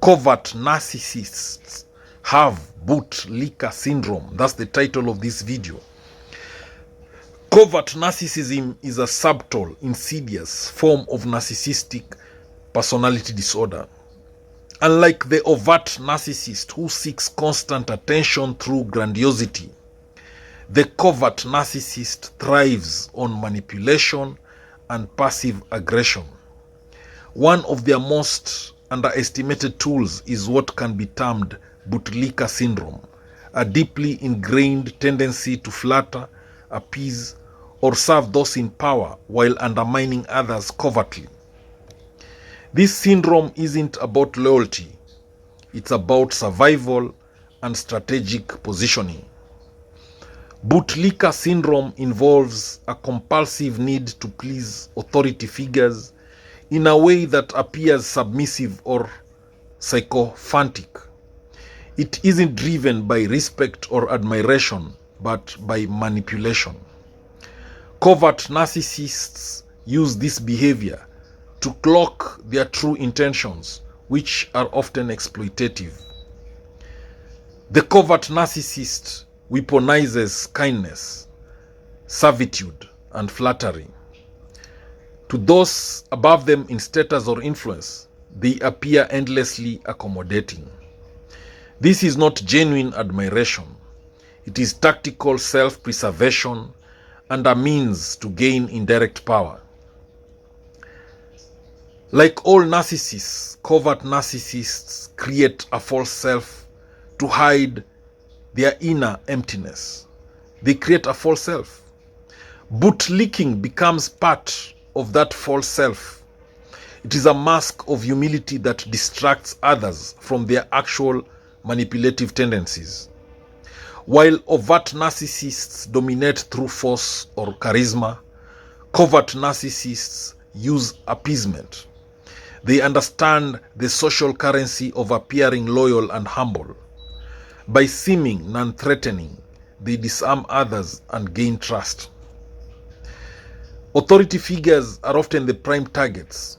Covert narcissists have bootlicker syndrome. That's the title of this video. Covert narcissism is a subtle, insidious form of narcissistic personality disorder. Unlike the overt narcissist who seeks constant attention through grandiosity, the covert narcissist thrives on manipulation and passive aggression. One of their most underestimated tools is what can be termed bootlicker syndrome, a deeply ingrained tendency to flatter, appease, or serve those in power while undermining others covertly. This syndrome isn't about loyalty, it's about survival and strategic positioning. Bootlicker syndrome involves a compulsive need to please authority figures in a way that appears submissive or sycophantic. It isn't driven by respect or admiration, but by manipulation. Covert narcissists use this behavior to cloak their true intentions, which are often exploitative. The covert narcissist weaponizes kindness, servitude, and flattery. To those above them in status or influence, they appear endlessly accommodating. This is not genuine admiration. It is tactical self-preservation and a means to gain indirect power. Like all narcissists, covert narcissists create a false self to hide their inner emptiness. They create a false self. Bootlicking becomes part of that false self. It is a mask of humility that distracts others from their actual manipulative tendencies. While overt narcissists dominate through force or charisma, covert narcissists use appeasement. They understand the social currency of appearing loyal and humble. By seeming non-threatening, they disarm others and gain trust. Authority figures are often the prime targets.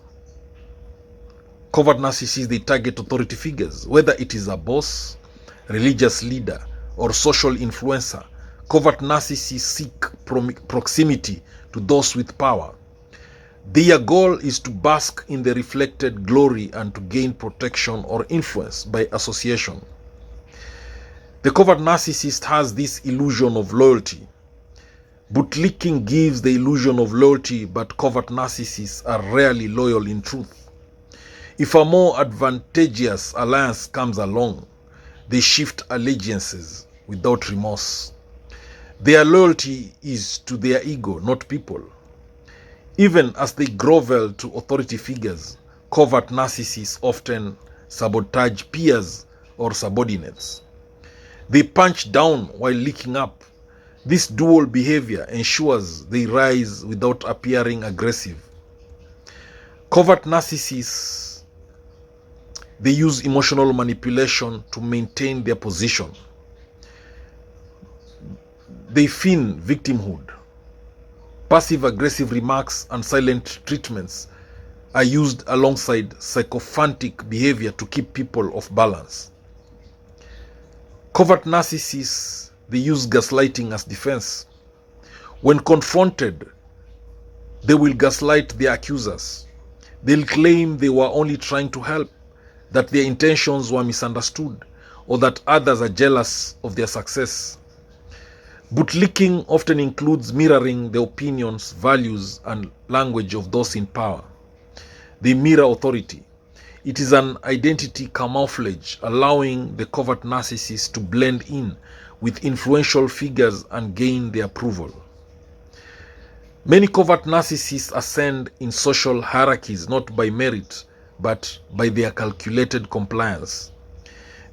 Covert narcissists, they target authority figures, whether it is a boss, religious leader, or social influencer. Covert narcissists seek proximity to those with power. Their goal is to bask in the reflected glory and to gain protection or influence by association. The covert narcissist has this illusion of loyalty. Bootlicking gives the illusion of loyalty, but covert narcissists are rarely loyal in truth. If a more advantageous alliance comes along, they shift allegiances without remorse. Their loyalty is to their ego, not people. Even as they grovel to authority figures, covert narcissists often sabotage peers or subordinates. They punch down while licking up. This dual behavior ensures they rise without appearing aggressive. Covert narcissists, they use emotional manipulation to maintain their position. They feign victimhood. Passive-aggressive remarks and silent treatments are used alongside sycophantic behavior to keep people off balance. Covert narcissists, they use gaslighting as defense. When confronted, they will gaslight their accusers. They'll claim they were only trying to help, that their intentions were misunderstood, or that others are jealous of their success. Bootlicking often includes mirroring the opinions, values, and language of those in power. They mirror authority. It is an identity camouflage, allowing the covert narcissist to blend in with influential figures and gain their approval. Many covert narcissists ascend in social hierarchies not by merit, but by their calculated compliance.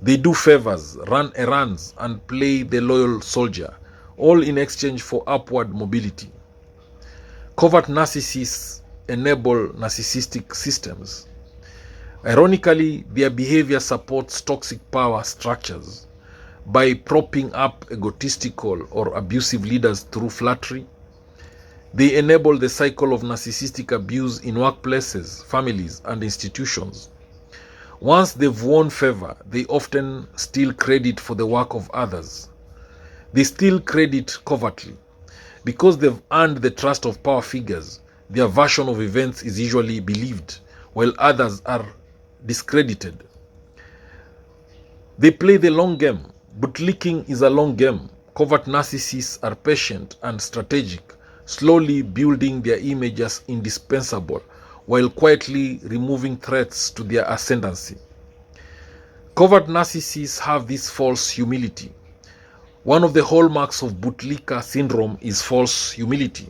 They do favors, run errands, and play the loyal soldier, all in exchange for upward mobility. Covert narcissists enable narcissistic systems. Ironically, their behavior supports toxic power structures. By propping up egotistical or abusive leaders through flattery, they enable the cycle of narcissistic abuse in workplaces, families, and institutions. Once they've won favor, they often steal credit for the work of others. They steal credit covertly. Because they've earned the trust of power figures, their version of events is usually believed, while others are discredited. They play the long game. Bootlicking is a long game. Covert narcissists are patient and strategic, slowly building their image as indispensable, while quietly removing threats to their ascendancy. Covert narcissists have this false humility. One of the hallmarks of bootlicker syndrome is false humility.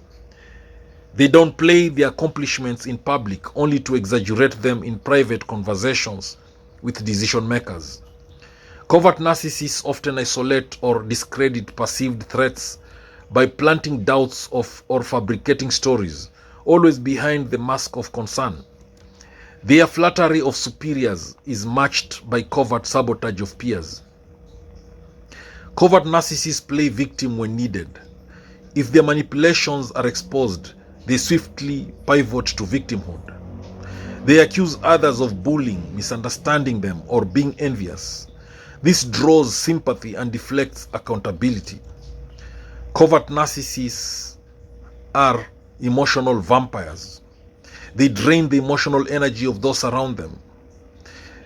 They downplay their accomplishments in public only to exaggerate them in private conversations with decision makers. Covert narcissists often isolate or discredit perceived threats by planting doubts or fabricating stories, always behind the mask of concern. Their flattery of superiors is matched by covert sabotage of peers. Covert narcissists play victim when needed. If their manipulations are exposed, they swiftly pivot to victimhood. They accuse others of bullying, misunderstanding them, or being envious. This draws sympathy and deflects accountability. Covert narcissists are emotional vampires. They drain the emotional energy of those around them.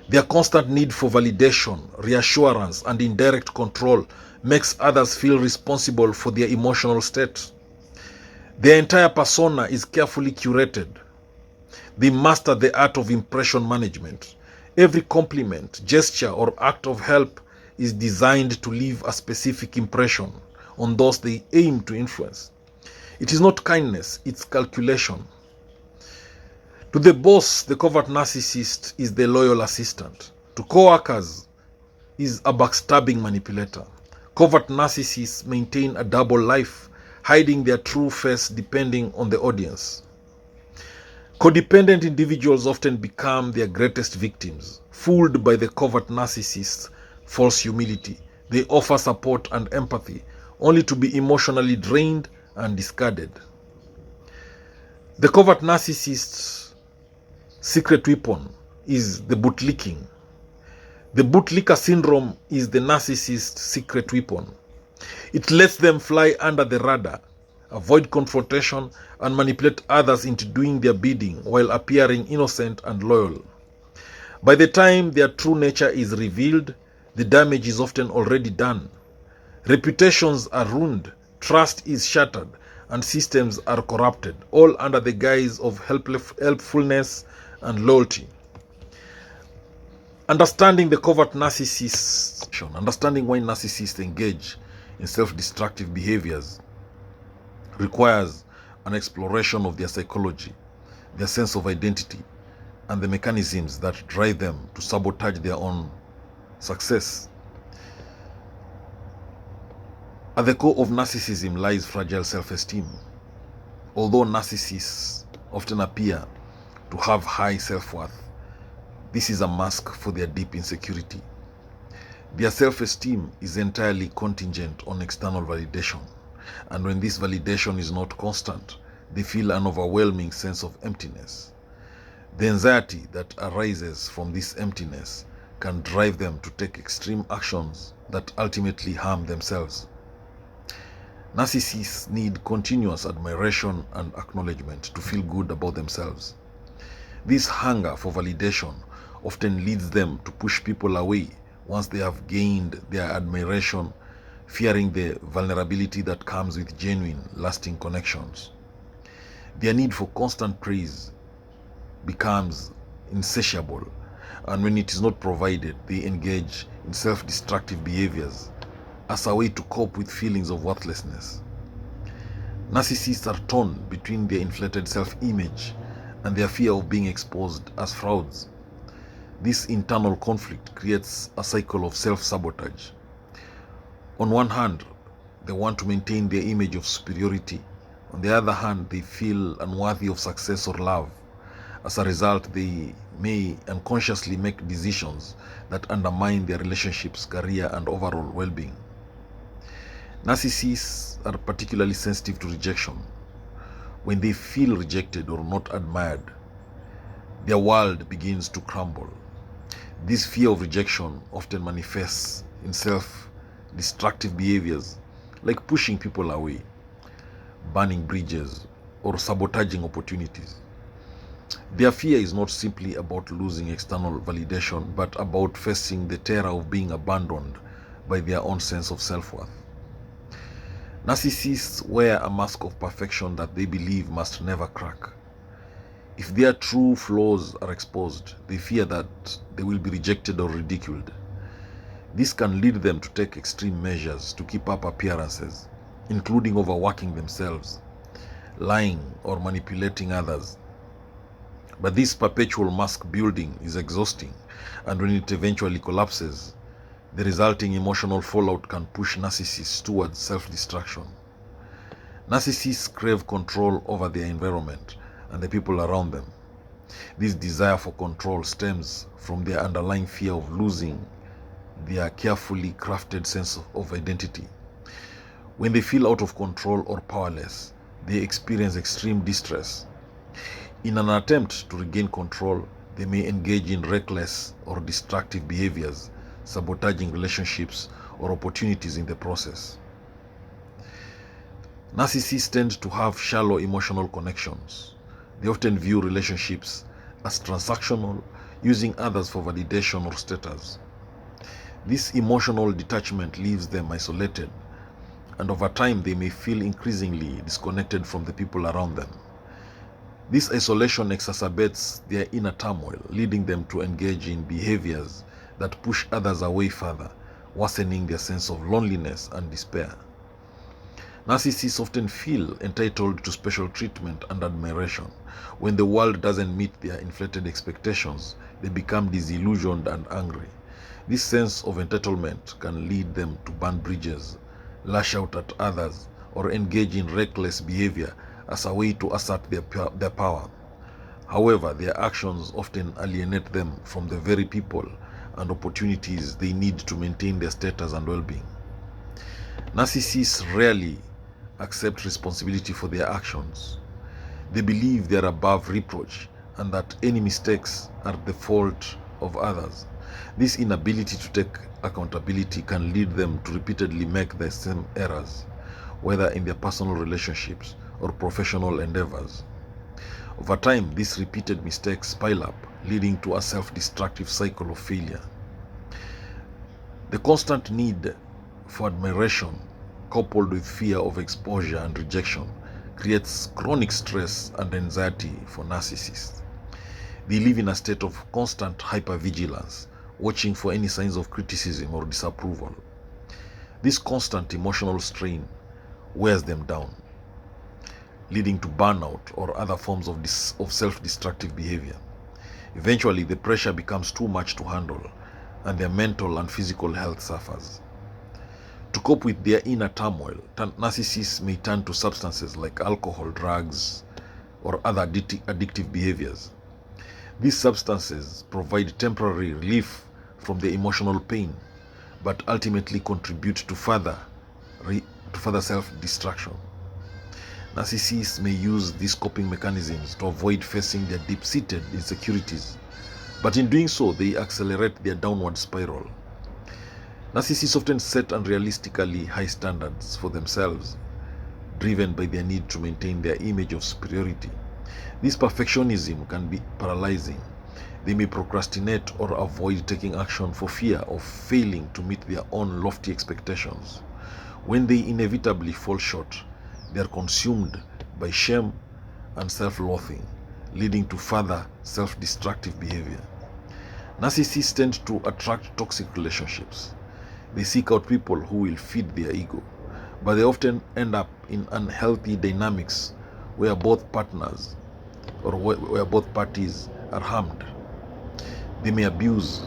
Their constant need for validation, reassurance, and indirect control makes others feel responsible for their emotional state. Their entire persona is carefully curated. They master the art of impression management. Every compliment, gesture, or act of help is designed to leave a specific impression on those they aim to influence. It is not kindness, it's calculation. To the boss, the covert narcissist is the loyal assistant. To co-workers, is a backstabbing manipulator. Covert narcissists maintain a double life, hiding their true face depending on the audience. Codependent individuals often become their greatest victims. Fooled by the covert narcissist's false humility, they offer support and empathy, only to be emotionally drained and discarded. The covert narcissist's secret weapon is the bootlicking. The bootlicker syndrome is the narcissist's secret weapon. It lets them fly under the radar, avoid confrontation, and manipulate others into doing their bidding while appearing innocent and loyal. By the time their true nature is revealed, the damage is often already done. Reputations are ruined, trust is shattered, and systems are corrupted, all under the guise of helpfulness and loyalty. Understanding the covert narcissists, understanding why narcissists engage in self-destructive behaviors requires an exploration of their psychology, their sense of identity, and the mechanisms that drive them to sabotage their own success. At the core of narcissism lies fragile self-esteem. Although narcissists often appear to have high self-worth, this is a mask for their deep insecurity. Their self-esteem is entirely contingent on external validation, and when this validation is not constant, they feel an overwhelming sense of emptiness. The anxiety that arises from this emptiness can drive them to take extreme actions that ultimately harm themselves. Narcissists need continuous admiration and acknowledgement to feel good about themselves. This hunger for validation often leads them to push people away once they have gained their admiration, fearing the vulnerability that comes with genuine, lasting connections. Their need for constant praise becomes insatiable, and when it is not provided, they engage in self-destructive behaviors as a way to cope with feelings of worthlessness. Narcissists are torn between their inflated self-image and their fear of being exposed as frauds. This internal conflict creates a cycle of self-sabotage. On one hand, they want to maintain their image of superiority. On the other hand, they feel unworthy of success or love. As a result, they may unconsciously make decisions that undermine their relationships, career, and overall well-being. Narcissists are particularly sensitive to rejection. When they feel rejected or not admired, their world begins to crumble. This fear of rejection often manifests in self-destructive behaviors like pushing people away, burning bridges, or sabotaging opportunities. Their fear is not simply about losing external validation, but about facing the terror of being abandoned by their own sense of self-worth. Narcissists wear a mask of perfection that they believe must never crack. If their true flaws are exposed, they fear that they will be rejected or ridiculed. This can lead them to take extreme measures to keep up appearances, including overworking themselves, lying, or manipulating others. But this perpetual mask building is exhausting, and when it eventually collapses, the resulting emotional fallout can push narcissists towards self-destruction. Narcissists crave control over their environment and the people around them. This desire for control stems from their underlying fear of losing their carefully crafted sense of identity. When they feel out of control or powerless, they experience extreme distress. In an attempt to regain control, they may engage in reckless or destructive behaviors, sabotaging relationships or opportunities in the process. Narcissists tend to have shallow emotional connections. They often view relationships as transactional, using others for validation or status. This emotional detachment leaves them isolated, and over time they may feel increasingly disconnected from the people around them. This isolation exacerbates their inner turmoil, leading them to engage in behaviors that push others away further, worsening their sense of loneliness and despair. Narcissists often feel entitled to special treatment and admiration. When the world doesn't meet their inflated expectations, they become disillusioned and angry. This sense of entitlement can lead them to burn bridges, lash out at others, or engage in reckless behavior as a way to assert their power. However, their actions often alienate them from the very people and opportunities they need to maintain their status and well-being. Narcissists rarely accept responsibility for their actions. They believe they are above reproach and that any mistakes are the fault of others. This inability to take accountability can lead them to repeatedly make the same errors, whether in their personal relationships or professional endeavors. Over time, these repeated mistakes pile up, leading to a self-destructive cycle of failure. The constant need for admiration, coupled with fear of exposure and rejection, creates chronic stress and anxiety for narcissists. They live in a state of constant hypervigilance, watching for any signs of criticism or disapproval. This constant emotional strain wears them down, leading to burnout or other forms of self-destructive behavior. Eventually, the pressure becomes too much to handle, and their mental and physical health suffers. To cope with their inner turmoil, narcissists may turn to substances like alcohol, drugs, or other addictive behaviors. These substances provide temporary relief from the emotional pain, but ultimately contribute to further self-destruction. Narcissists may use these coping mechanisms to avoid facing their deep-seated insecurities, but in doing so, they accelerate their downward spiral. Narcissists often set unrealistically high standards for themselves, driven by their need to maintain their image of superiority. This perfectionism can be paralyzing. They may procrastinate or avoid taking action for fear of failing to meet their own lofty expectations. When they inevitably fall short, they are consumed by shame and self-loathing, leading to further self-destructive behavior. Narcissists tend to attract toxic relationships. They seek out people who will feed their ego, but they often end up in unhealthy dynamics where both partners or where both parties are harmed. They may abuse,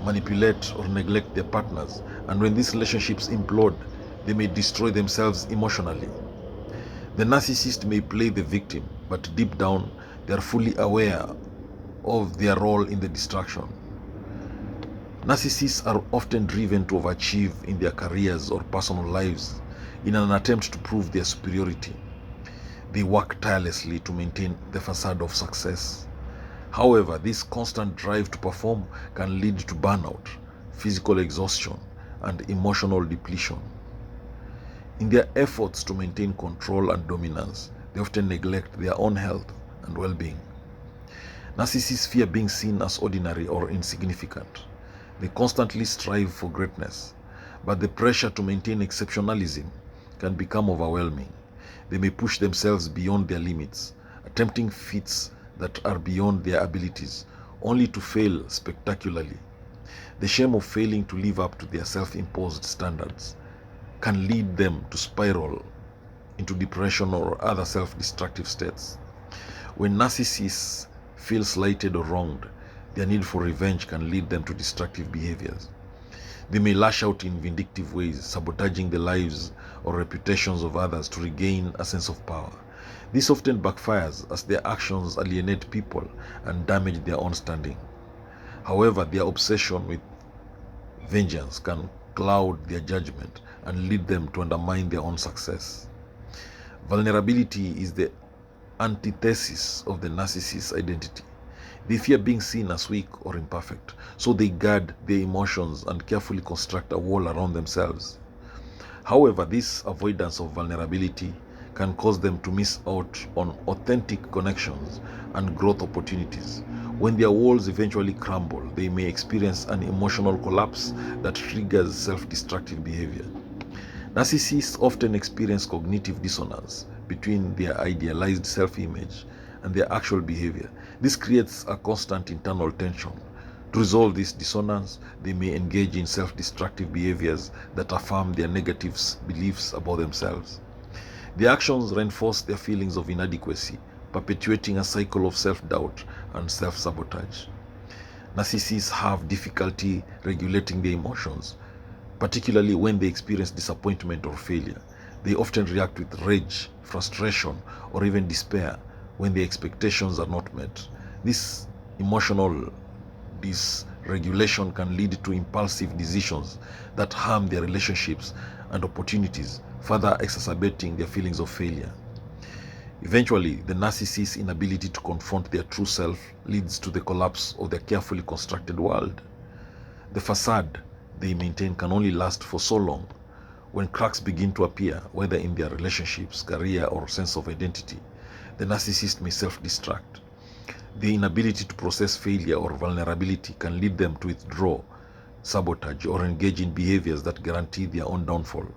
manipulate, or neglect their partners, and when these relationships implode, they may destroy themselves emotionally. The narcissist may play the victim, but deep down, they are fully aware of their role in the destruction. Narcissists are often driven to overachieve in their careers or personal lives in an attempt to prove their superiority. They work tirelessly to maintain the facade of success, However, this constant drive to perform can lead to burnout, physical exhaustion, and emotional depletion. In their efforts to maintain control and dominance, they often neglect their own health and well-being. Narcissists fear being seen as ordinary or insignificant. They constantly strive for greatness, but the pressure to maintain exceptionalism can become overwhelming. They may push themselves beyond their limits, attempting feats that are beyond their abilities, only to fail spectacularly. The shame of failing to live up to their self-imposed standards can lead them to spiral into depression or other self-destructive states. When narcissists feel slighted or wronged, their need for revenge can lead them to destructive behaviors. They may lash out in vindictive ways, sabotaging the lives or reputations of others to regain a sense of power. This often backfires as their actions alienate people and damage their own standing. However, their obsession with vengeance can cloud their judgment and lead them to undermine their own success. Vulnerability is the antithesis of the narcissist's identity. They fear being seen as weak or imperfect, so they guard their emotions and carefully construct a wall around themselves. However, this avoidance of vulnerability can cause them to miss out on authentic connections and growth opportunities. When their walls eventually crumble, they may experience an emotional collapse that triggers self-destructive behavior. Narcissists often experience cognitive dissonance between their idealized self-image and their actual behavior. This creates a constant internal tension. To resolve this dissonance, they may engage in self-destructive behaviors that affirm their negative beliefs about themselves. The actions reinforce their feelings of inadequacy, perpetuating a cycle of self-doubt and self-sabotage. Narcissists have difficulty regulating their emotions, particularly when they experience disappointment or failure. They often react with rage, frustration, or even despair when their expectations are not met. This emotional dysregulation can lead to impulsive decisions that harm their relationships and opportunities, further exacerbating their feelings of failure. Eventually, the narcissist's inability to confront their true self leads to the collapse of their carefully constructed world. The facade they maintain can only last for so long. When cracks begin to appear, whether in their relationships, career, or sense of identity, the narcissist may self-destruct. The inability to process failure or vulnerability can lead them to withdraw, sabotage, or engage in behaviors that guarantee their own downfall.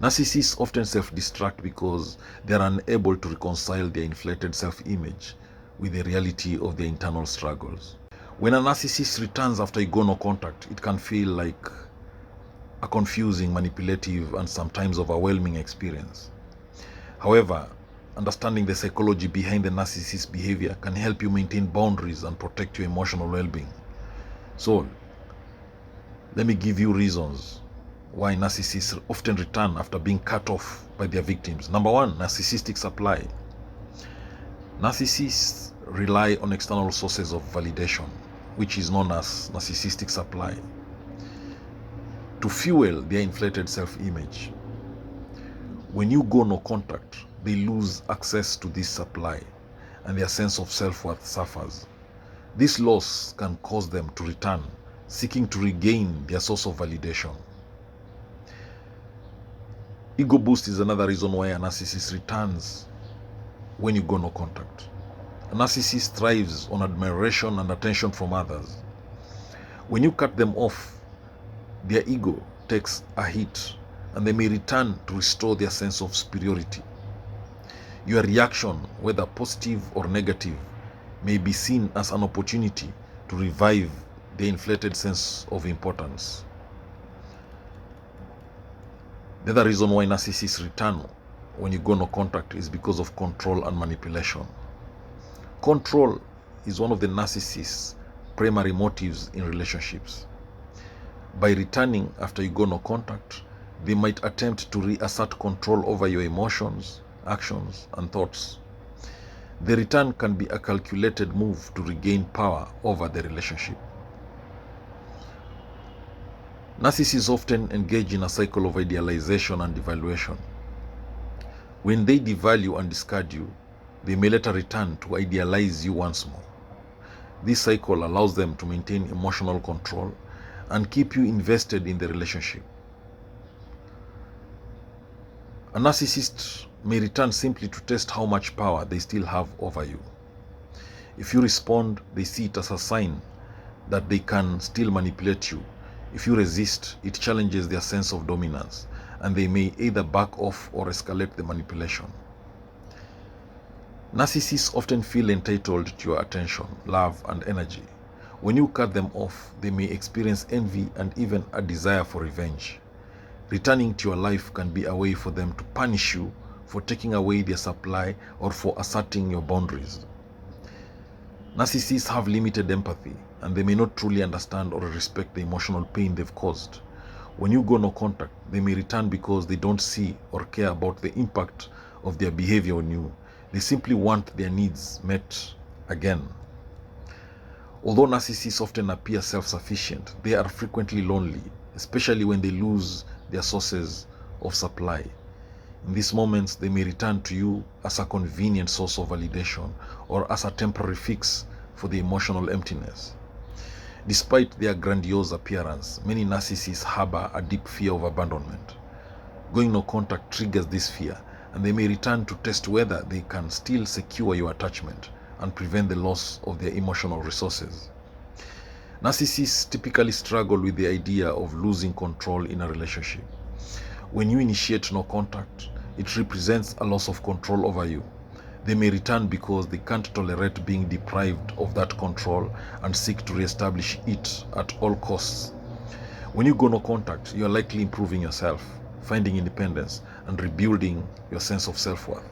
Narcissists often self-destruct because they are unable to reconcile their inflated self-image with the reality of their internal struggles. When a narcissist returns after ego no contact, it can feel like a confusing, manipulative, and sometimes overwhelming experience. However, understanding the psychology behind the narcissist's behavior can help you maintain boundaries and protect your emotional well-being. So, let me give you reasons why narcissists often return after being cut off by their victims. Number one, narcissistic supply. Narcissists rely on external sources of validation, which is known as narcissistic supply, to fuel their inflated self-image. When you go no contact, they lose access to this supply and their sense of self-worth suffers. This loss can cause them to return, seeking to regain their source of validation. Ego boost is another reason why a narcissist returns when you go no contact. A narcissist thrives on admiration and attention from others. When you cut them off, their ego takes a hit and they may return to restore their sense of superiority. Your reaction, whether positive or negative, may be seen as an opportunity to revive the inflated sense of importance. The other reason why narcissists return when you go no contact is because of control and manipulation. Control is one of the narcissist's primary motives in relationships. By returning after you go no contact, they might attempt to reassert control over your emotions, actions, and thoughts. The return can be a calculated move to regain power over the relationship. Narcissists often engage in a cycle of idealization and devaluation. When they devalue and discard you, they may later return to idealize you once more. This cycle allows them to maintain emotional control and keep you invested in the relationship. A narcissist may return simply to test how much power they still have over you. If you respond, they see it as a sign that they can still manipulate you. If you resist, it challenges their sense of dominance, and they may either back off or escalate the manipulation. Narcissists often feel entitled to your attention, love, and energy. When you cut them off, they may experience envy and even a desire for revenge. Returning to your life can be a way for them to punish you for taking away their supply or for asserting your boundaries. Narcissists have limited empathy, and they may not truly understand or respect the emotional pain they've caused. When you go no contact, they may return because they don't see or care about the impact of their behavior on you. They simply want their needs met again. Although narcissists often appear self-sufficient, they are frequently lonely, especially when they lose their sources of supply. In these moments, they may return to you as a convenient source of validation or as a temporary fix for the emotional emptiness. Despite their grandiose appearance, many narcissists harbor a deep fear of abandonment. Going no contact triggers this fear, and they may return to test whether they can still secure your attachment and prevent the loss of their emotional resources. Narcissists typically struggle with the idea of losing control in a relationship. When you initiate no contact, it represents a loss of control over you. They may return because they can't tolerate being deprived of that control and seek to reestablish it at all costs. When you go no contact, you are likely improving yourself, finding independence, and rebuilding your sense of self-worth.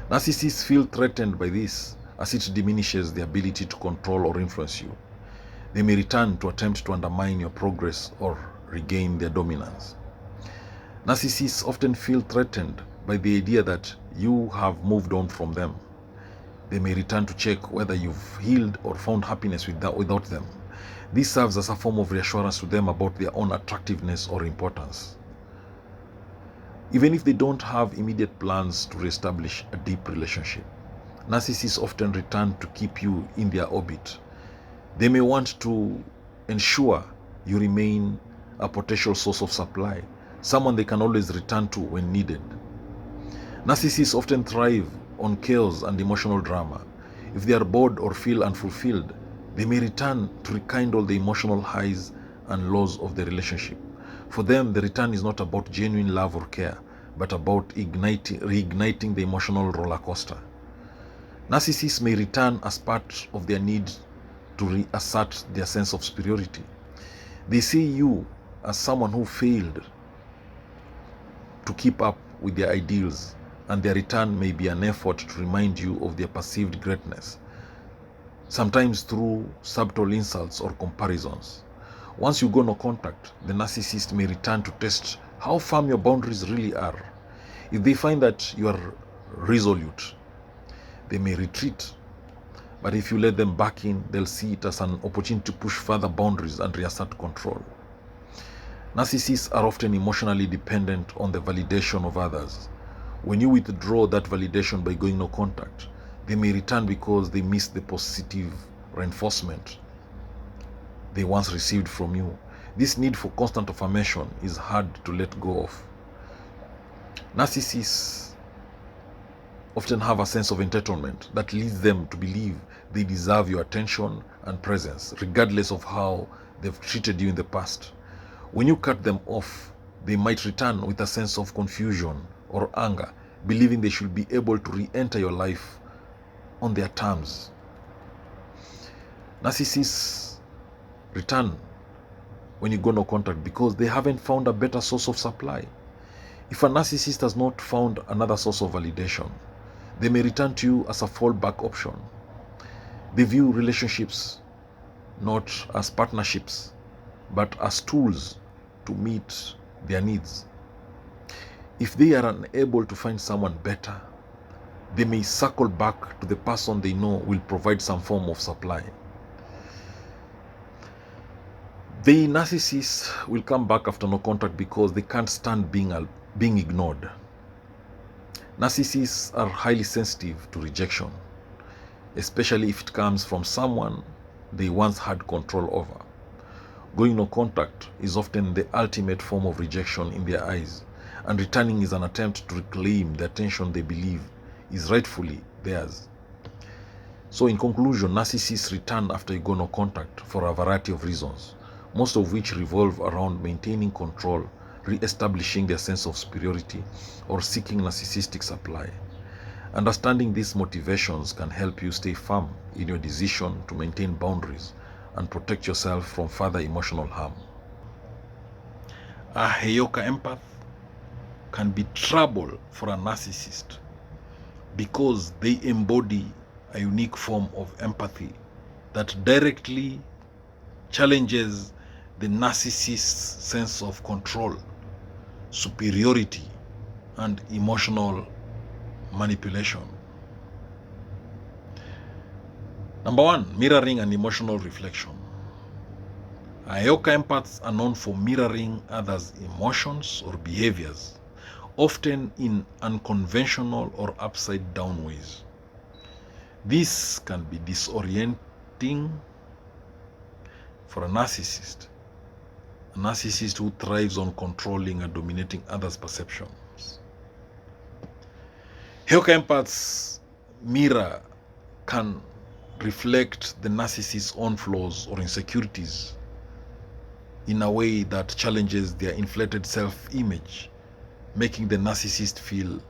Narcissists feel threatened by this, as it diminishes the ability to control or influence you. They may return to attempt to undermine your progress or regain their dominance. Narcissists often feel threatened by the idea that you have moved on from them. They may return to check whether you've healed or found happiness without them. This serves as a form of reassurance to them about their own attractiveness or importance. Even if they don't have immediate plans to reestablish a deep relationship, narcissists often return to keep you in their orbit. They may want to ensure you remain a potential source of supply, someone they can always return to when needed. Narcissists often thrive on chaos and emotional drama. If they are bored or feel unfulfilled, they may return to rekindle the emotional highs and lows of the relationship. For them, the return is not about genuine love or care, but about reigniting the emotional roller coaster. Narcissists may return as part of their need to reassert their sense of superiority. They see you as someone who failed to keep up with their ideals, and their return may be an effort to remind you of their perceived greatness, sometimes through subtle insults or comparisons. Once you go no contact, the narcissist may return to test how firm your boundaries really are. If they find that you are resolute, they may retreat. But if you let them back in, they'll see it as an opportunity to push further boundaries and reassert control. Narcissists are often emotionally dependent on the validation of others. When you withdraw that validation by going no contact, they may return because they miss the positive reinforcement they once received from you. This need for constant affirmation is hard to let go of. Narcissists often have a sense of entitlement that leads them to believe they deserve your attention and presence, regardless of how they've treated you in the past. When you cut them off, they might return with a sense of confusion or anger, believing they should be able to re-enter your life on their terms. Narcissists return when you go no contact because they haven't found a better source of supply. If a narcissist has not found another source of validation, they may return to you as a fallback option. They view relationships not as partnerships, but as tools to meet their needs. If they are unable to find someone better, they may circle back to the person they know will provide some form of supply. The narcissists will come back after no contact because they can't stand being ignored. Narcissists are highly sensitive to rejection. especially if it comes from someone they once had control over. Going no contact is often the ultimate form of rejection in their eyes, and returning is an attempt to reclaim the attention they believe is rightfully theirs. So in conclusion, narcissists return after you go no contact for a variety of reasons, most of which revolve around maintaining control, re-establishing their sense of superiority, or seeking narcissistic supply. Understanding these motivations can help you stay firm in your decision to maintain boundaries and protect yourself from further emotional harm. A Heyoka empath can be trouble for a narcissist because they embody a unique form of empathy that directly challenges the narcissist's sense of control, superiority, and emotional manipulation. Number one, mirroring and emotional reflection. Heyoka empaths are known for mirroring others' emotions or behaviors, often in unconventional or upside down ways. This can be disorienting for a narcissist who thrives on controlling and dominating others' perceptions. Heyoka empaths' mirror can reflect the narcissist's own flaws or insecurities in a way that challenges their inflated self-image, making the narcissist feel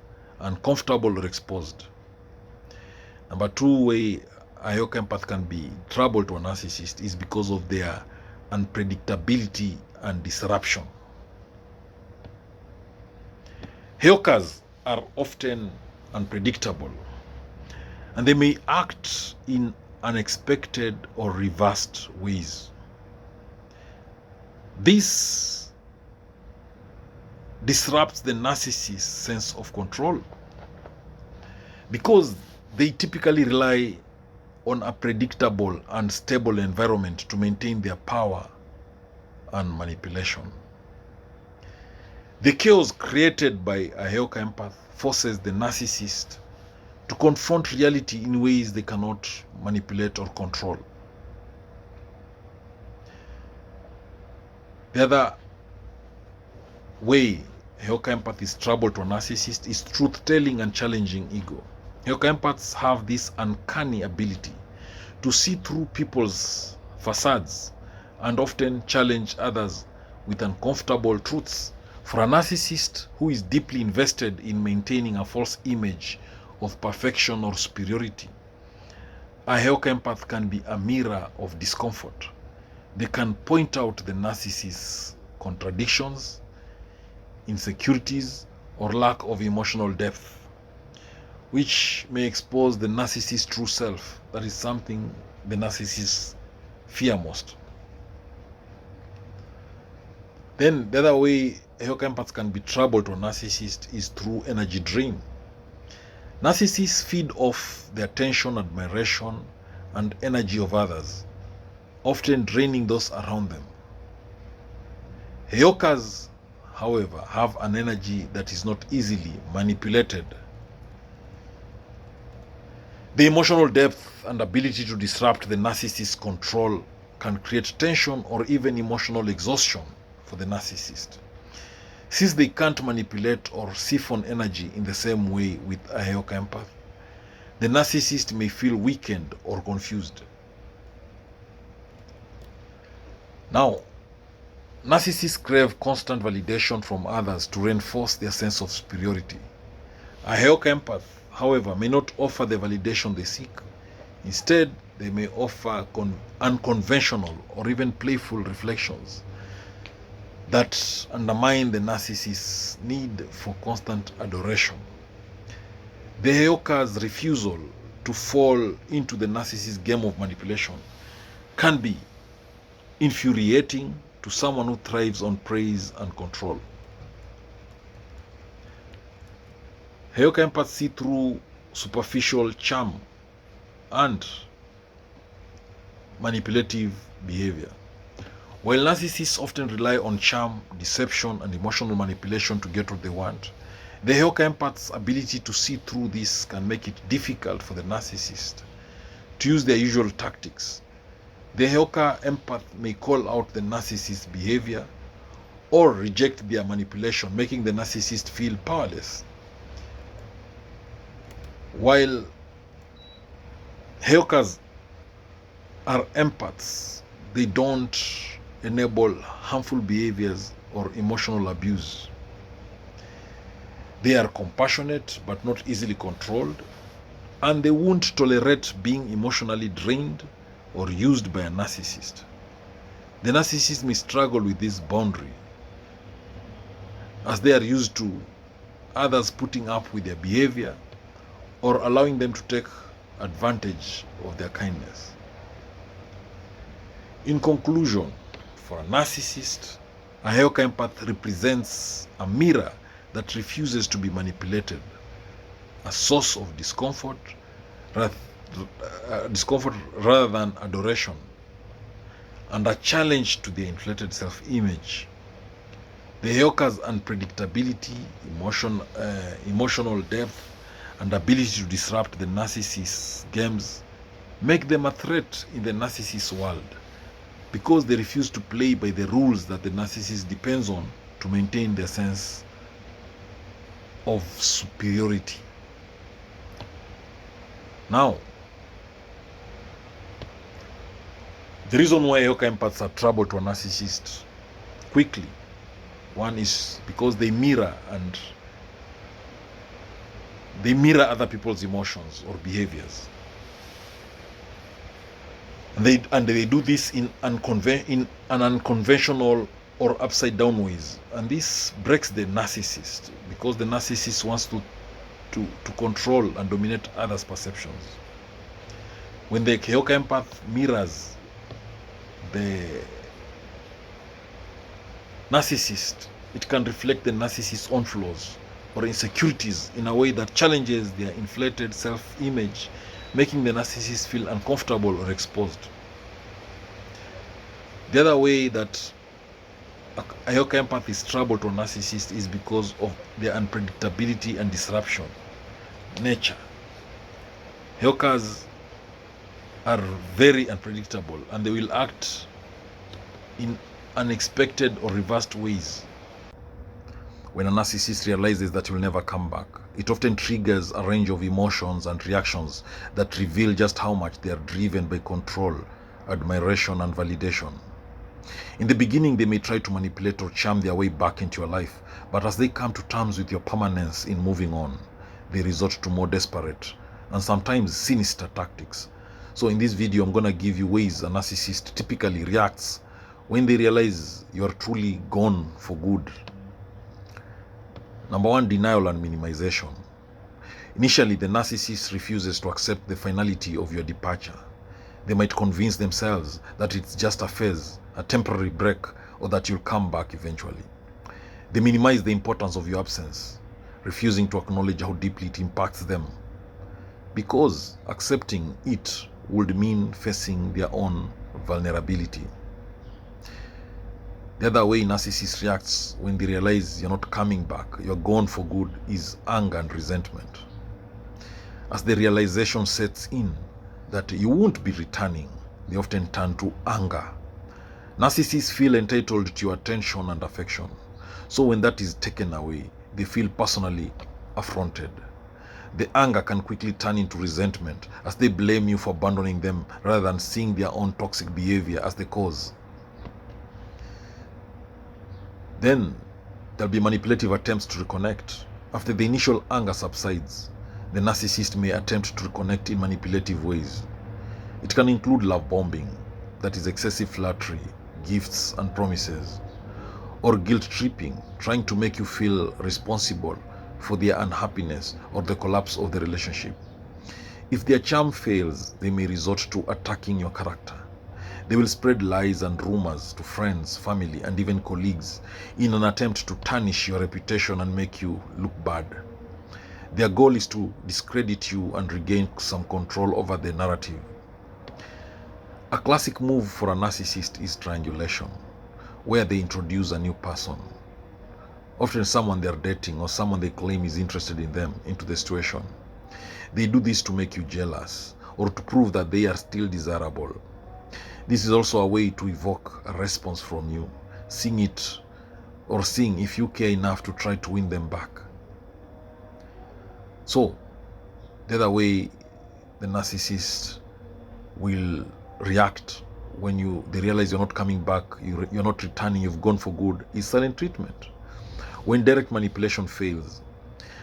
uncomfortable or exposed. Number two way a Heyoka empath can be trouble to a narcissist is because of their unpredictability and disruption. Heyokas are often unpredictable, and they may act in unexpected or reversed ways. This disrupts the narcissist's sense of control because they typically rely on a predictable and stable environment to maintain their power and manipulation. The chaos created by a Heyoka empath forces the narcissist to confront reality in ways they cannot manipulate or control. The other way Heyoka empath is trouble to a narcissist is truth-telling and challenging ego. Heyoka empaths have this uncanny ability to see through people's facades and often challenge others with uncomfortable truths. For a narcissist who is deeply invested in maintaining a false image of perfection or superiority, a Heyoka empath can be a mirror of discomfort. They can point out the narcissist's contradictions, insecurities, or lack of emotional depth, which may expose the narcissist's true self. That is something the narcissists fear most. Then the other way Heyoka empaths can be trouble to a narcissist is through energy drain. Narcissists feed off the attention, admiration, and energy of others, often draining those around them. Heyokas, however, have an energy that is not easily manipulated. The emotional depth and ability to disrupt the narcissist's control can create tension or even emotional exhaustion for the narcissist. Since they can't manipulate or siphon energy in the same way with a Heyoka empath, the narcissist may feel weakened or confused. Now, narcissists crave constant validation from others to reinforce their sense of superiority. A Heyoka empath, however, may not offer the validation they seek. Instead, they may offer unconventional or even playful reflections that undermine the narcissist's need for constant adoration. The Heyoka's refusal to fall into the narcissist's game of manipulation can be infuriating to someone who thrives on praise and control. Heyoka empaths see through superficial charm and manipulative behavior. While narcissists often rely on charm, deception, and emotional manipulation to get what they want, the Heyoka empath's ability to see through this can make it difficult for the narcissist to use their usual tactics. The Heoka empath may call out the narcissist's behavior or reject their manipulation, making the narcissist feel powerless. While Heokas are empaths, they don't enable harmful behaviors or emotional abuse. They are compassionate but not easily controlled, and they won't tolerate being emotionally drained or used by a narcissist. The narcissist may struggle with this boundary as they are used to others putting up with their behavior or allowing them to take advantage of their kindness. In conclusion, for a narcissist, a Heoka empath represents a mirror that refuses to be manipulated, a source of discomfort rather than adoration, and a challenge to their inflated self-image. The Heoka's unpredictability, emotional depth, and ability to disrupt the narcissist's games make them a threat in the narcissist's world, because they refuse to play by the rules that the narcissist depends on to maintain their sense of superiority. Now, the reason why Heoka empaths are trouble to a narcissist quickly, one is because they mirror other people's emotions or behaviors. And they do this in an unconventional or upside down ways. And this breaks the narcissist, because the narcissist wants to control and dominate others' perceptions. When the Heoka empath mirrors the narcissist, it can reflect the narcissist's own flaws or insecurities in a way that challenges their inflated self-image, making the narcissist feel uncomfortable or exposed. The other way that a Heoka empath is trouble to a narcissist is because of their unpredictability and disruption nature. Heokas are very unpredictable, and they will act in unexpected or reversed ways. When a narcissist realizes that he will never come back, it often triggers a range of emotions and reactions that reveal just how much they are driven by control, admiration, and validation. In the beginning, they may try to manipulate or charm their way back into your life, but as they come to terms with your permanence in moving on, they resort to more desperate and sometimes sinister tactics. So in this video, I'm going to give you ways a narcissist typically reacts when they realize you're truly gone for good. Number one, denial and minimization. Initially, the narcissist refuses to accept the finality of your departure. They might convince themselves that it's just a phase, a temporary break, or that you'll come back eventually. They minimize the importance of your absence, refusing to acknowledge how deeply it impacts them, because accepting it would mean facing their own vulnerability. The other way narcissist reacts when they realize you're not coming back, you're gone for good, is anger and resentment. As the realization sets in that you won't be returning, they often turn to anger. Narcissists feel entitled to your attention and affection, so when that is taken away, they feel personally affronted. The anger can quickly turn into resentment as they blame you for abandoning them rather than seeing their own toxic behavior as the cause. Then there'll be manipulative attempts to reconnect. After the initial anger subsides, the narcissist may attempt to reconnect in manipulative ways. It can include love bombing, that is excessive flattery, gifts and promises, or guilt tripping, trying to make you feel responsible for their unhappiness or the collapse of the relationship. If their charm fails, they may resort to attacking your character. They will spread lies and rumors to friends, family, and even colleagues in an attempt to tarnish your reputation and make you look bad. Their goal is to discredit you and regain some control over the narrative. A classic move for a narcissist is triangulation, where they introduce a new person, often someone they're dating or someone they claim is interested in them, into the situation. They do this to make you jealous or to prove that they are still desirable. This is also a way to evoke a response from you, seeing if you care enough to try to win them back. So, the other way the narcissist will react when they realize you're not coming back, you're not returning, you've gone for good, is silent treatment. When direct manipulation fails,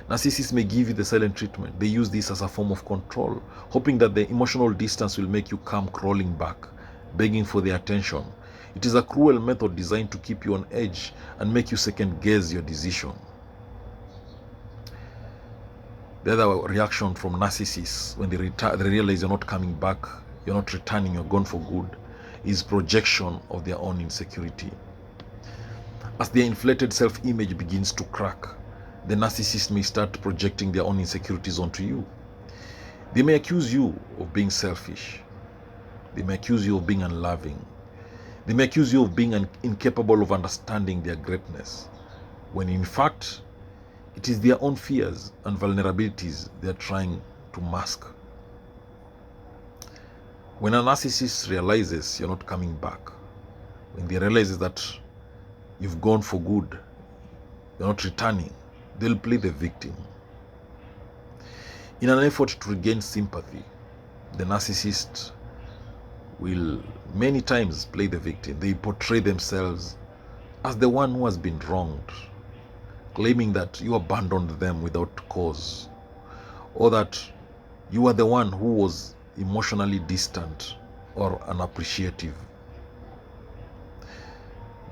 narcissists may give you the silent treatment. They use this as a form of control, hoping that the emotional distance will make you come crawling back, begging for their attention. It is a cruel method designed to keep you on edge and make you second guess your decision. The other reaction from narcissists when they realize you're not coming back, you're not returning, you're gone for good, is projection of their own insecurity. As their inflated self-image begins to crack, the narcissist may start projecting their own insecurities onto you. They may accuse you of being selfish. They may accuse you of being unloving. They may accuse you of being incapable of understanding their greatness, when in fact, it is their own fears and vulnerabilities they are trying to mask. When a narcissist realizes you're not coming back, when they realize that you've gone for good, you're not returning, they'll play the victim. In an effort to regain sympathy, the narcissist will many times play the victim. They portray themselves as the one who has been wronged, claiming that you abandoned them without cause, or that you are the one who was emotionally distant or unappreciative.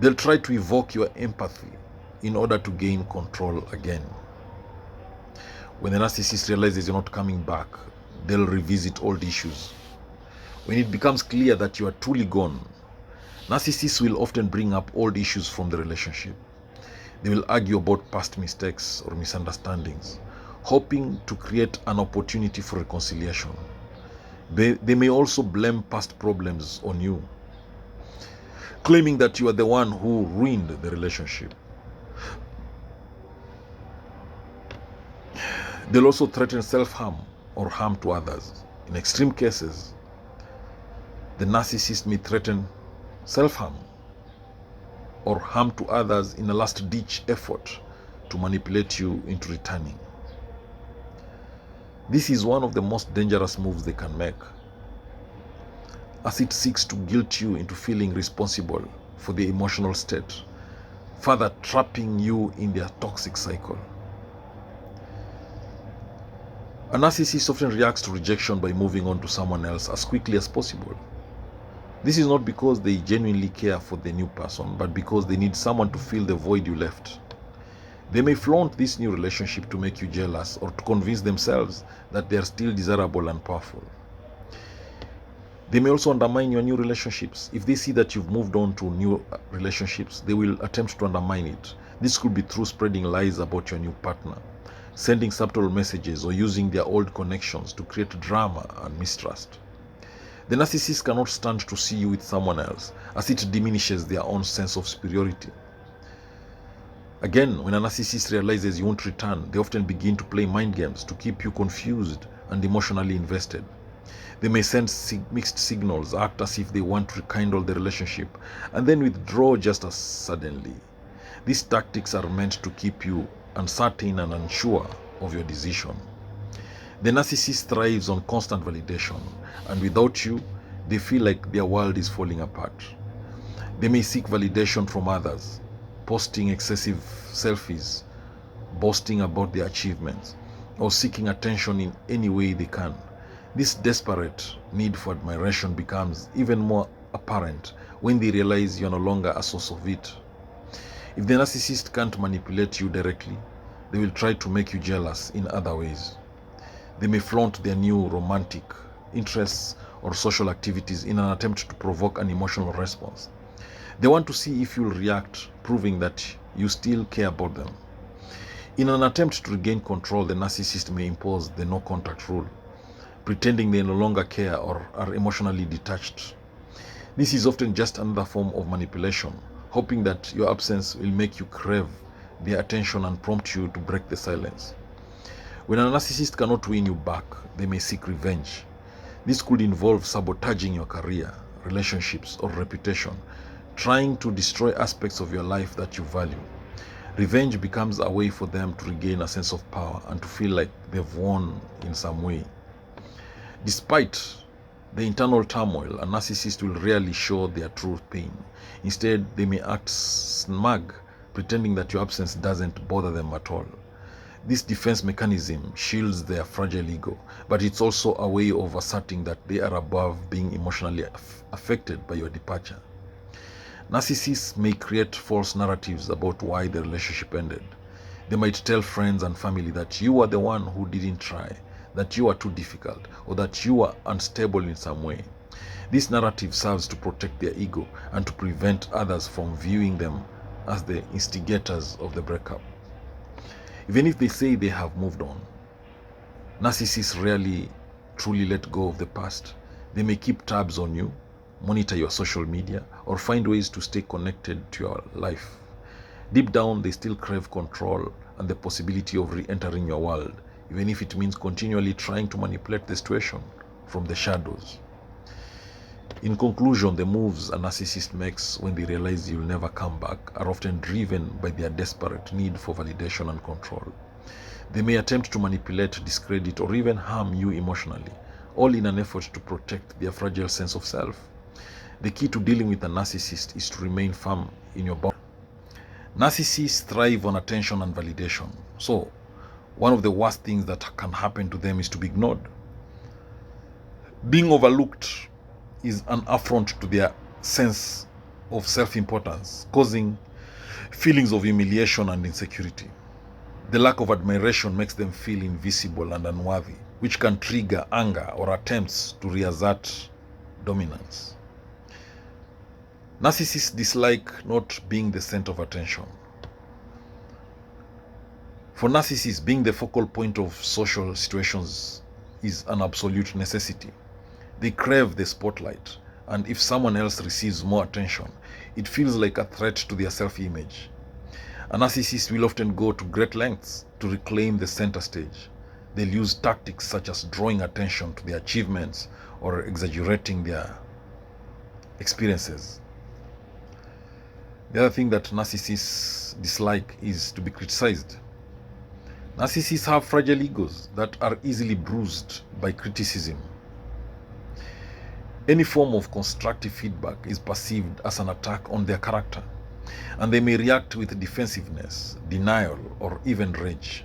They'll try to evoke your empathy in order to gain control again. When the narcissist realizes you're not coming back, they'll revisit old issues. When it becomes clear that you are truly gone, narcissists will often bring up old issues from the relationship. They will argue about past mistakes or misunderstandings, hoping to create an opportunity for reconciliation. They may also blame past problems on you, claiming that you are the one who ruined the relationship. They'll also threaten self-harm or harm to others. In extreme cases, the narcissist may threaten self-harm or harm to others in a last-ditch effort to manipulate you into returning. This is one of the most dangerous moves they can make, as it seeks to guilt you into feeling responsible for their emotional state, further trapping you in their toxic cycle. A narcissist often reacts to rejection by moving on to someone else as quickly as possible. This is not because they genuinely care for the new person, but because they need someone to fill the void you left. They may flaunt this new relationship to make you jealous or to convince themselves that they are still desirable and powerful. They may also undermine your new relationships. If they see that you've moved on to new relationships, they will attempt to undermine it. This could be through spreading lies about your new partner, sending subtle messages, or using their old connections to create drama and mistrust. The narcissist cannot stand to see you with someone else, as it diminishes their own sense of superiority. Again, when a narcissist realizes you won't return, they often begin to play mind games to keep you confused and emotionally invested. They may send mixed signals, act as if they want to rekindle the relationship, and then withdraw just as suddenly. These tactics are meant to keep you uncertain and unsure of your decision. The narcissist thrives on constant validation, and without you, they feel like their world is falling apart. They may seek validation from others, posting excessive selfies, boasting about their achievements, or seeking attention in any way they can. This desperate need for admiration becomes even more apparent when they realize you're no longer a source of it. If the narcissist can't manipulate you directly, they will try to make you jealous in other ways. They may flaunt their new romantic interests or social activities in an attempt to provoke an emotional response. They want to see if you'll react, proving that you still care about them. In an attempt to regain control, the narcissist may impose the no contact rule, pretending they no longer care or are emotionally detached. This is often just another form of manipulation, hoping that your absence will make you crave their attention and prompt you to break the silence. When a narcissist cannot win you back, they may seek revenge. This could involve sabotaging your career, relationships, or reputation, trying to destroy aspects of your life that you value. Revenge becomes a way for them to regain a sense of power and to feel like they've won in some way. Despite the internal turmoil, a narcissist will rarely show their true pain. Instead, they may act smug, pretending that your absence doesn't bother them at all. This defense mechanism shields their fragile ego, but it's also a way of asserting that they are above being emotionally affected by your departure. Narcissists may create false narratives about why the relationship ended. They might tell friends and family that you are the one who didn't try, that you are too difficult, or that you are unstable in some way. This narrative serves to protect their ego and to prevent others from viewing them as the instigators of the breakup. Even if they say they have moved on, narcissists rarely truly let go of the past. They may keep tabs on you, monitor your social media, or find ways to stay connected to your life. Deep down, they still crave control and the possibility of re-entering your world, even if it means continually trying to manipulate the situation from the shadows. In conclusion, the moves a narcissist makes when they realize you'll never come back are often driven by their desperate need for validation and control. They may attempt to manipulate, discredit, or even harm you emotionally, all in an effort to protect their fragile sense of self. The key to dealing with a narcissist is to remain firm in your boundaries. Narcissists thrive on attention and validation. So, one of the worst things that can happen to them is to be ignored. Being overlooked is an affront to their sense of self-importance, causing feelings of humiliation and insecurity. The lack of admiration makes them feel invisible and unworthy, which can trigger anger or attempts to reassert dominance. Narcissists dislike not being the center of attention. For narcissists, being the focal point of social situations is an absolute necessity. They crave the spotlight, and if someone else receives more attention, it feels like a threat to their self-image. A narcissist will often go to great lengths to reclaim the center stage. They'll use tactics such as drawing attention to their achievements or exaggerating their experiences. The other thing that narcissists dislike is to be criticized. Narcissists have fragile egos that are easily bruised by criticism. Any form of constructive feedback is perceived as an attack on their character, and they may react with defensiveness, denial, or even rage.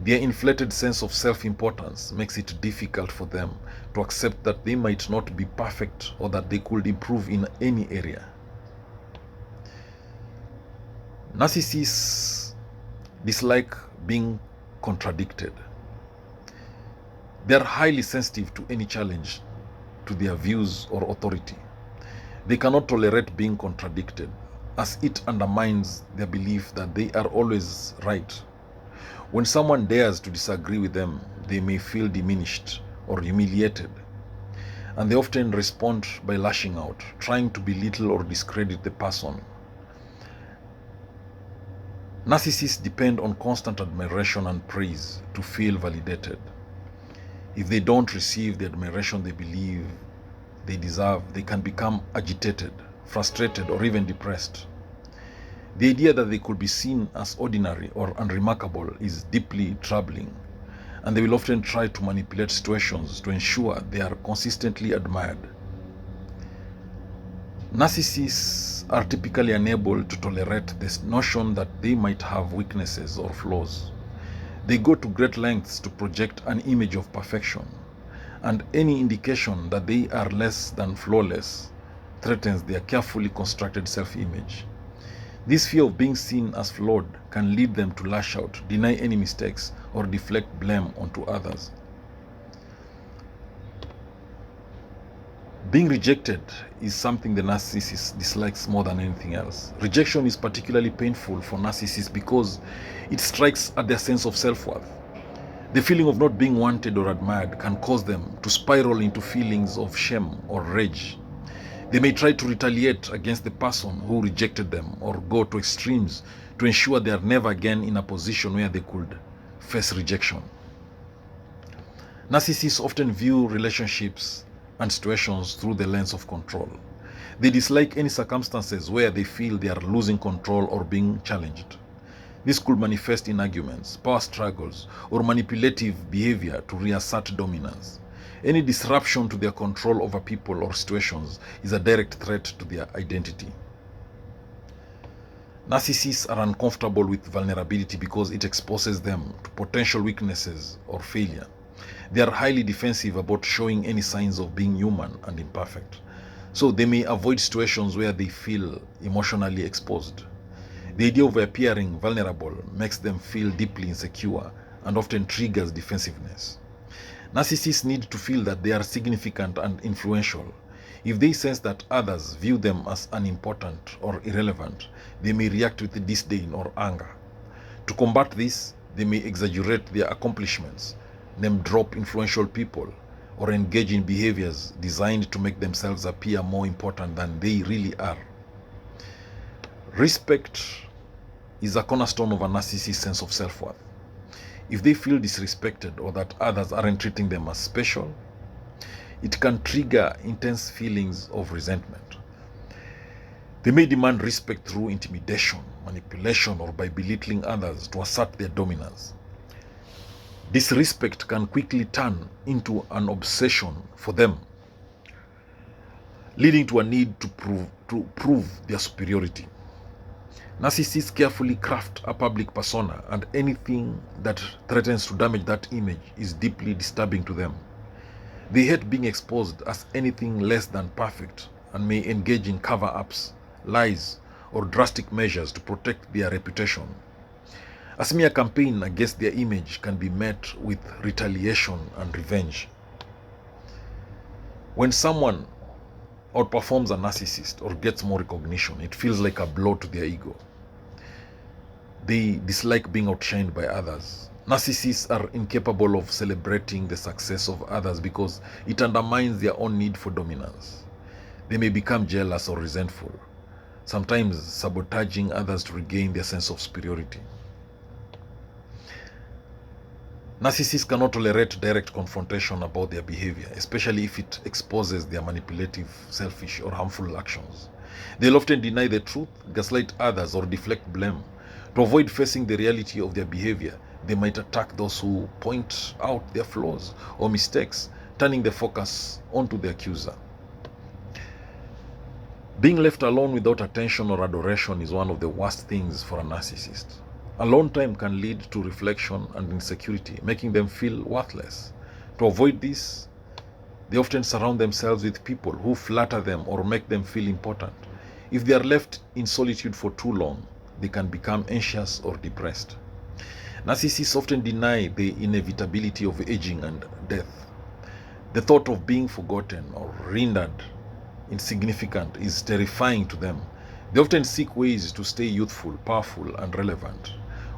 Their inflated sense of self-importance makes it difficult for them to accept that they might not be perfect or that they could improve in any area. Narcissists dislike being contradicted. They are highly sensitive to any challenge to their views or authority. They cannot tolerate being contradicted, as it undermines their belief that they are always right. When someone dares to disagree with them, they may feel diminished or humiliated, and they often respond by lashing out, trying to belittle or discredit the person. Narcissists depend on constant admiration and praise to feel validated. If they don't receive the admiration they believe they deserve, they can become agitated, frustrated, or even depressed. The idea that they could be seen as ordinary or unremarkable is deeply troubling, and they will often try to manipulate situations to ensure they are consistently admired. Narcissists are typically unable to tolerate this notion that they might have weaknesses or flaws. They go to great lengths to project an image of perfection, and any indication that they are less than flawless threatens their carefully constructed self-image. This fear of being seen as flawed can lead them to lash out, deny any mistakes, or deflect blame onto others. Being rejected is something the narcissist dislikes more than anything else. Rejection is particularly painful for narcissists because it strikes at their sense of self-worth. The feeling of not being wanted or admired can cause them to spiral into feelings of shame or rage. They may try to retaliate against the person who rejected them or go to extremes to ensure they are never again in a position where they could face rejection. Narcissists often view relationships and situations through the lens of control. They dislike any circumstances where they feel they are losing control or being challenged. This could manifest in arguments, power struggles, or manipulative behavior to reassert dominance. Any disruption to their control over people or situations is a direct threat to their identity. Narcissists are uncomfortable with vulnerability because it exposes them to potential weaknesses or failure. They are highly defensive about showing any signs of being human and imperfect. So they may avoid situations where they feel emotionally exposed. The idea of appearing vulnerable makes them feel deeply insecure and often triggers defensiveness. Narcissists need to feel that they are significant and influential. If they sense that others view them as unimportant or irrelevant, they may react with disdain or anger. To combat this, they may exaggerate their accomplishments, name drop influential people, or engage in behaviors designed to make themselves appear more important than they really are. Respect is a cornerstone of a narcissist's sense of self-worth. If they feel disrespected or that others aren't treating them as special, it can trigger intense feelings of resentment. They may demand respect through intimidation, manipulation, or by belittling others to assert their dominance. Disrespect can quickly turn into an obsession for them, leading to a need to prove their superiority. Narcissists carefully craft a public persona, and anything that threatens to damage that image is deeply disturbing to them. They hate being exposed as anything less than perfect and may engage in cover-ups, lies, or drastic measures to protect their reputation. A smear campaign against their image can be met with retaliation and revenge. When someone outperforms a narcissist or gets more recognition, it feels like a blow to their ego. They dislike being outshined by others. Narcissists are incapable of celebrating the success of others because it undermines their own need for dominance. They may become jealous or resentful, sometimes sabotaging others to regain their sense of superiority. Narcissists cannot tolerate direct confrontation about their behavior, especially if it exposes their manipulative, selfish, or harmful actions. They'll often deny the truth, gaslight others, or deflect blame. To avoid facing the reality of their behavior, they might attack those who point out their flaws or mistakes, turning the focus onto the accuser. Being left alone without attention or adoration is one of the worst things for a narcissist. Alone time can lead to reflection and insecurity, making them feel worthless. To avoid this, they often surround themselves with people who flatter them or make them feel important. If they are left in solitude for too long, they can become anxious or depressed. Narcissists often deny the inevitability of aging and death. The thought of being forgotten or rendered insignificant is terrifying to them. They often seek ways to stay youthful, powerful, and relevant,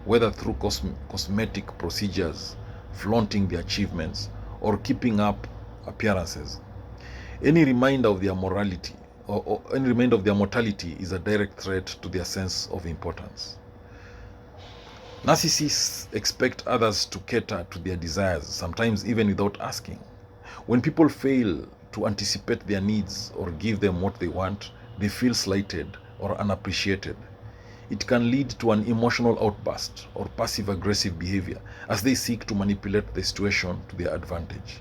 whether through cosmetic procedures, flaunting their achievements, or keeping up appearances. Any reminder of their morality or any reminder of their mortality is a direct threat to their sense of importance. Narcissists expect others to cater to their desires, sometimes even without asking. When people fail to anticipate their needs or give them what they want, they feel slighted or unappreciated. It can lead to an emotional outburst or passive-aggressive behavior as they seek to manipulate the situation to their advantage.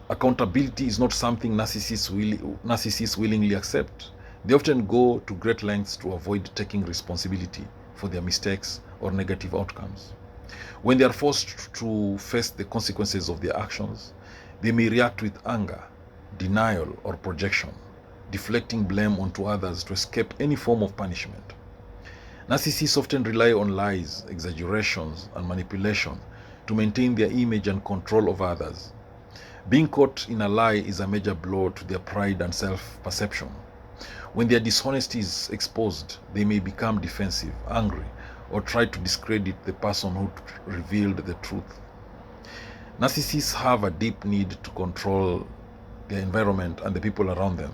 Accountability is not something narcissists willingly accept. They often go to great lengths to avoid taking responsibility for their mistakes or negative outcomes. When they are forced to face the consequences of their actions, they may react with anger, denial, or projection, deflecting blame onto others to escape any form of punishment. Narcissists often rely on lies, exaggerations, and manipulation to maintain their image and control over others. Being caught in a lie is a major blow to their pride and self-perception. When their dishonesty is exposed, they may become defensive, angry, or try to discredit the person who revealed the truth. Narcissists have a deep need to control their environment and the people around them.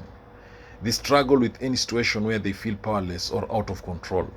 They struggle with any situation where they feel powerless or out of control.